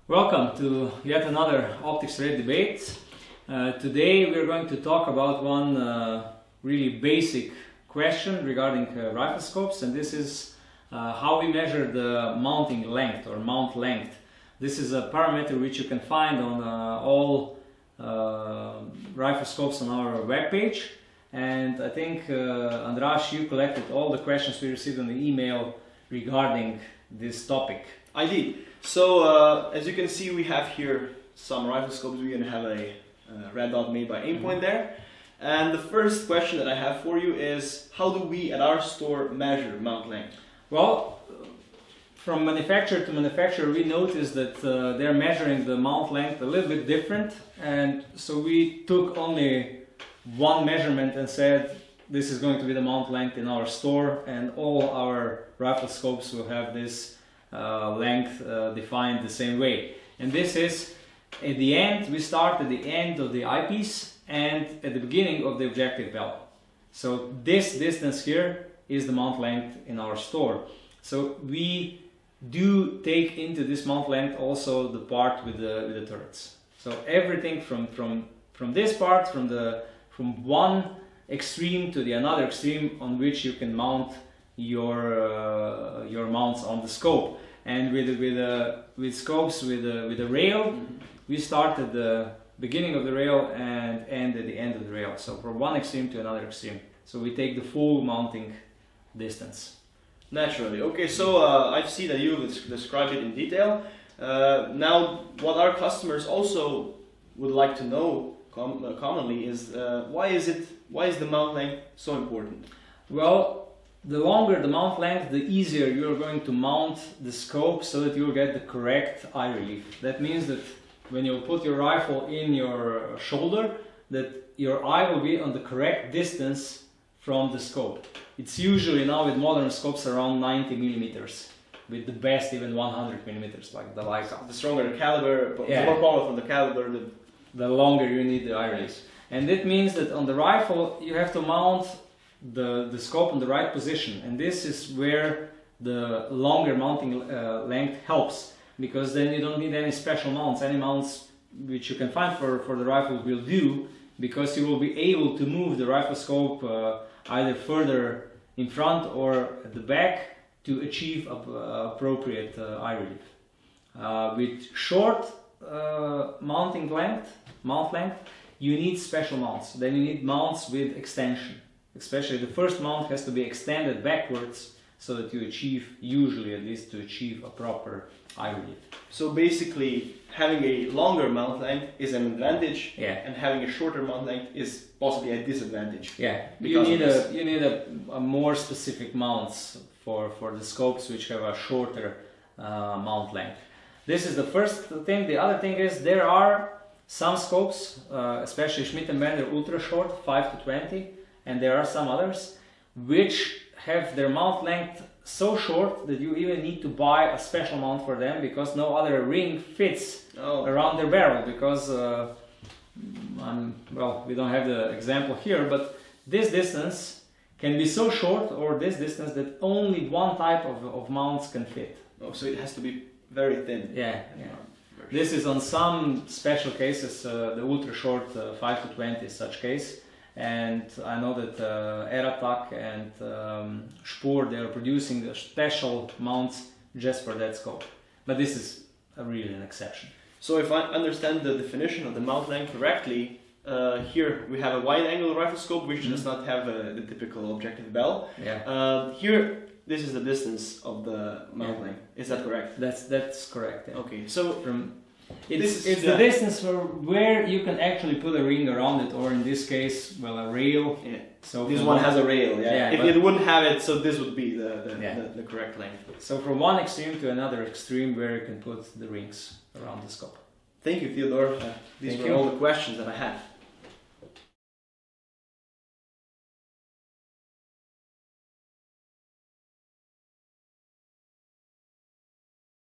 Welcome to yet another Optics Rate debate. Today we are going to talk about one really basic question regarding riflescopes, and this is how we measure the mounting length or mount length. This is a parameter which you can find on all riflescopes on our webpage, and I think Andras, you collected all the questions we received on the email regarding this topic. I did. So as you can see, we have here some riflescopes. We're going to have a red dot made by Aimpoint there. And the first question that I have for you is, how do we at our store measure mount length? Well, from manufacturer to manufacturer, we noticed that they're measuring the mount length a little bit different, and so we took only one measurement and said this is going to be the mount length in our store, and all our riflescopes will have this length defined the same way. And this is at the end, we start at the end of the eyepiece and at the beginning of the objective bell. So this distance here is the mount length in our store. So we do take into this mount length also the part with the turrets. So everything from this part, from one extreme to the another extreme on which you can mount your mounts on the scope. And with scopes with a rail, we start at the beginning of the rail and end at the end of the rail. So from one extreme to another extreme. So we take the full mounting distance. Naturally. Okay, so I see that you described it in detail. Now, what our customers also would like to know commonly is why is the mount length so important? Well, the longer the mount length, the easier you're going to mount the scope so that you'll get the correct eye relief. That means that when you put your rifle in your shoulder, that your eye will be on the correct distance from the scope. It's usually now with modern scopes around 90 millimeters, with the best even 100 millimeters, like the Leica. The stronger the caliber, the more powerful the caliber, the longer you need the eye relief. And that means that on the rifle you have to mount the scope in the right position, and this is where the longer mounting length helps, because then you don't need any special mounts. Any mounts which you can find for the rifle will do, because you will be able to move the rifle scope either further in front or at the back to achieve appropriate eye relief. With short mount length, you need special mounts. Then you need mounts with extension. Especially the first mount has to be extended backwards so that you usually at least achieve a proper eye relief. So basically, having a longer mount length is an advantage, and having a shorter mount length is possibly a disadvantage. Yeah, you need a more specific mounts for the scopes which have a shorter mount length. This is the first thing. The other thing is there are some scopes, especially Schmidt & Bender ultra short, 5 to 20. And there are some others which have their mount length so short that you even need to buy a special mount for them, because no other ring fits around their barrel, because well, we don't have the example here, but this distance can be so short, or this distance, that only one type of mounts can fit. Oh, so it has to be very thin. Yeah. This is on some special cases, the ultra short 5 to 20 is such case. And I know that Eratak and Spur, they are producing the special mounts just for that scope. But this is really an exception. So if I understand the definition of the mount length correctly, here we have a wide-angle rifle scope which does not have the typical objective bell. Yeah. Here, this is the distance of the mount length. Is that correct? That's correct. Yeah. Okay. So it's the distance for where you can actually put a ring around it, or in this case, well, a rail. Yeah. So this one has a rail. Yeah. If it wouldn't have it, so this would be the correct length. So from one extreme to another extreme, where you can put the rings around the scope. Thank you, Theodore. These were all the questions that I had.